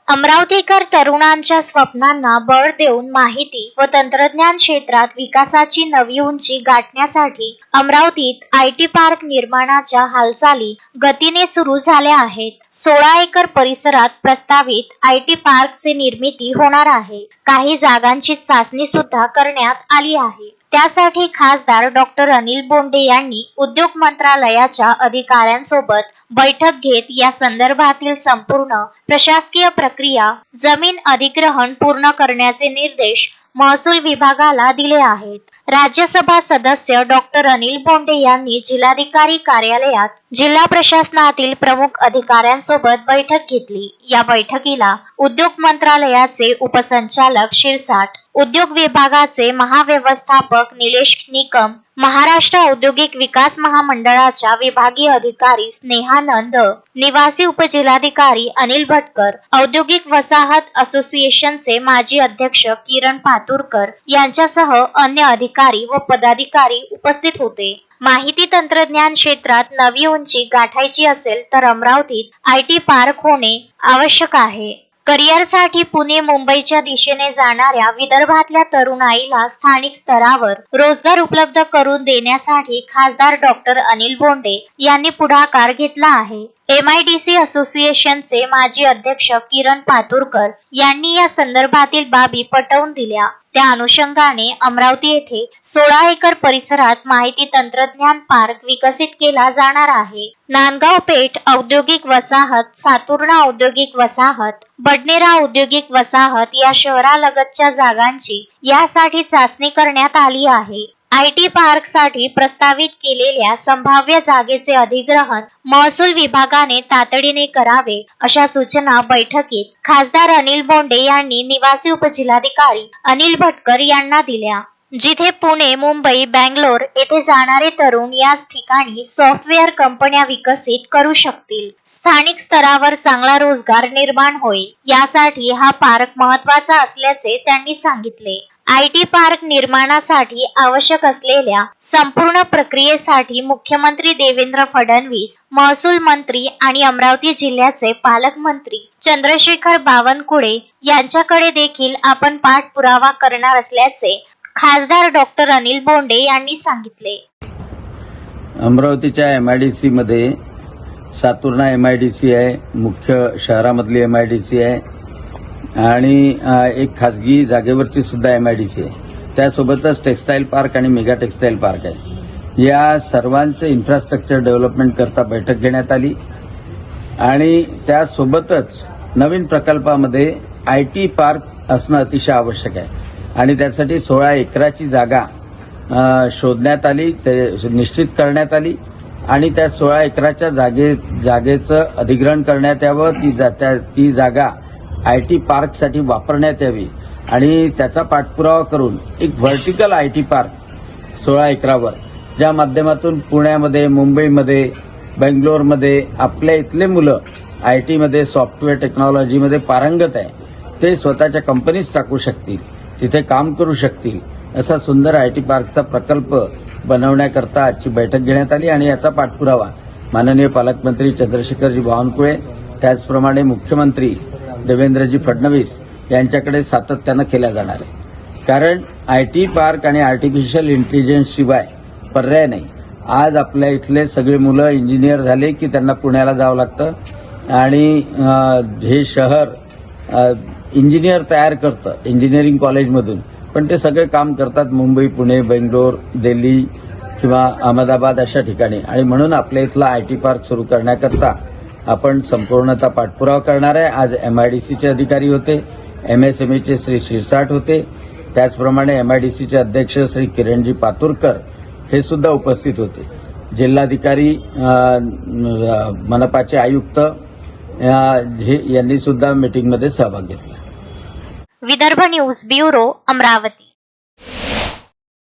अमरावतीकर तरुणांच्या स्वप्नांना बळ देऊन माहिती व तंत्रज्ञान क्षेत्रात विकासाची नवी उंची गाठण्यासाठी अमरावतीत आयटी पार्क निर्माणाच्या हालचाली गतीने सुरू झाल्या आहेत. 16 एकर परिसरात प्रस्तावित आयटी पार्कची निर्मिती होणार आहे. काही जागांची चाचणी सुद्धा करण्यात आली आहे. त्यासाठी खासदार डॉक्टर अनिल बोंडे यांनी उद्योग मंत्रालयाच्या अधिकाऱ्यांसोबत बैठक घेत या संदर्भातील संपूर्ण प्रशासकीय प्रक्रिया, जमीन अधिग्रहण पूर्ण करण्याचे निर्देश महसूल विभागाला दिले आहेत. राज्यसभा सदस्य डॉक्टर अनिल बोंडे यांनी जिल्हाधिकारी कार्यालयात जिल्हा प्रशासनातील प्रमुख अधिकाऱ्यांसोबत बैठक घेतली. या बैठकीला उद्योग मंत्रालयाचे उपसंचालक शिरसाट, उद्योग विभागाचे महाव्यवस्थापक निलेश निकम, महाराष्ट्र औद्योगिक विकास महामंडळाच्या विभागीय अधिकारी स्नेहानंद, निवासी उपजिल्हाधिकारी अनिल भटकर, औद्योगिक वसाहत असोसिएशनचे माजी अध्यक्ष किरण पातुरकर यांच्यासह अन्य अधिकारी व पदाधिकारी उपस्थित होते. माहिती तंत्रज्ञान क्षेत्रात नवी उंची गाठायची असेल तर अमरावतीत आयटी पार्क होणे आवश्यक आहे. करिअरसाठी पुणे मुंबईच्या दिशेने जाणाऱ्या विदर्भातल्या तरुणाईला स्थानिक स्तरावर रोजगार उपलब्ध करून देण्यासाठी खासदार डॉक्टर अनिल बोंडे यांनी पुढाकार घेतला आहे. MIDC असोसिएशनचे माजी अध्यक्ष किरण पातुरकर यांनी या संदर्भातील बाबी पटवून दिल्या. त्या अनुषंगाने अमरावती येथे 16 एकर परिसरात माहिती तंत्रज्ञान पार्क विकसित केला जाणार आहे. नांदगाव पेठ औद्योगिक वसाहत, सातुर्णा औद्योगिक वसाहत, बडनेरा औद्योगिक वसाहत या शहरालगतच्या जागांची यासाठी चाचणी करण्यात आली आहे. आयटी पार्क साठी प्रस्तावित केलेल्या संभाव्य जागेचे अधिग्रहण महसूल विभागाने तातडीने करावे अशा सूचना बैठकीत खासदार अनिल बोंडे यांनी निवासी उपजिल्हाधिकारी अनिल भटकर यांना दिल्या. जिथे पुणे, मुंबई, बंगलोर येथे जाणारे तरुण याच ठिकाणी सॉफ्टवेअर कंपन्या विकसित करू शकतील. स्थानिक स्तरावर चांगला रोजगार निर्माण होईल. यासाठी हा पार्क महत्त्वाचा असल्याचे त्यांनी सांगितले. आयटी पार्क निर्माणासाठी आवश्यक असलेल्या संपूर्ण प्रक्रियेसाठी मुख्यमंत्री देवेंद्र फडणवीस, महसूल मंत्री आणि अमरावती जिल्ह्याचे पालकमंत्री चंद्रशेखर बावनकुळे यांच्याकडे देखील आपण पाठपुरावा करणार असल्याचे खासदार डॉक्टर अनिल बोंडे यांनी सांगितले. अमरावतीच्या MIDC मध्ये सातुर्णा MIDC आहे, मुख्य शहरामधली MIDC आहे आणि एक खाजगी जागेवरची सुद्धा MIDC आहे. त्यासोबतच टेक्सटाईल पार्क आणि मेगा टेक्सटाईल पार्क आहे. या सर्वांचे इन्फ्रास्ट्रक्चर डेव्हलपमेंट करता बैठक घेण्यात आली आणि त्यासोबतच नवीन प्रकल्पामध्ये आयटी पार्क असणं अतिशय आवश्यक आहे आणि त्यासाठी 16 एकराची जागा शोधण्यात आली, ते निश्चित करण्यात आली आणि त्या 16 एकराच्या जागेचं अधिग्रहण करण्यात यावं. ती जागा आयटी पार्कसाठी वापरण्यात यावी आणि त्याचा पाठपुरावा करून एक व्हर्टिकल आयटी पार्क 16 एकरावर, ज्या माध्यमातून पुण्यामध्ये, मुंबईमध्ये, बेंगलोरमध्ये आपल्या इथले मुलं आयटीमध्ये, सॉफ्टवेअर टेक्नॉलॉजीमध्ये पारंगत आहे, ते स्वतःच्या कंपनीज टाकू शकतील, तिथे काम करू शकतील, असा सुंदर आयटी पार्कचा प्रकल्प बनवण्याकरता आजची बैठक घेण्यात आली आणि याचा पाठपुरावा माननीय पालकमंत्री चंद्रशेखरजी बावनकुळे, त्याचप्रमाणे मुख्यमंत्री देवेंद्रजी फडणवीस यांच्याकडे सातत्यानं केला जाणार आहे. कारण आयटी पार्क आणि आर्टिफिशियल इंटेलिजन्स शिवाय पर्याय नाही. आज आपल्या इथले सगळे मुलं इंजिनियर झाले की त्यांना पुण्याला जावं लागतं आणि हे शहर इंजिनियर तयार करतं इंजिनिअरिंग कॉलेजमधून, पण ते सगळे काम करतात मुंबई, पुणे, बेंगलोर, दिल्ली किंवा अहमदाबाद अशा ठिकाणी. आणि म्हणून आपल्या इथला आयटी पार्क सुरू करण्याकरता आपण संपूर्णतः पाठपुरावा करणार आहे. आज MIDCचे अधिकारी होते, MSMEचे श्री शिरसाट होते, त्याचप्रमाणे MIDCचे अध्यक्ष श्री किरणजी पातुरकर हे सुद्धा उपस्थित होते. जिल्हाधिकारी, मनपाचे आयुक्त यांनी सुद्धा मीटिंगमध्ये सहभाग घेतला. Vidarbha news bureau, Amravati.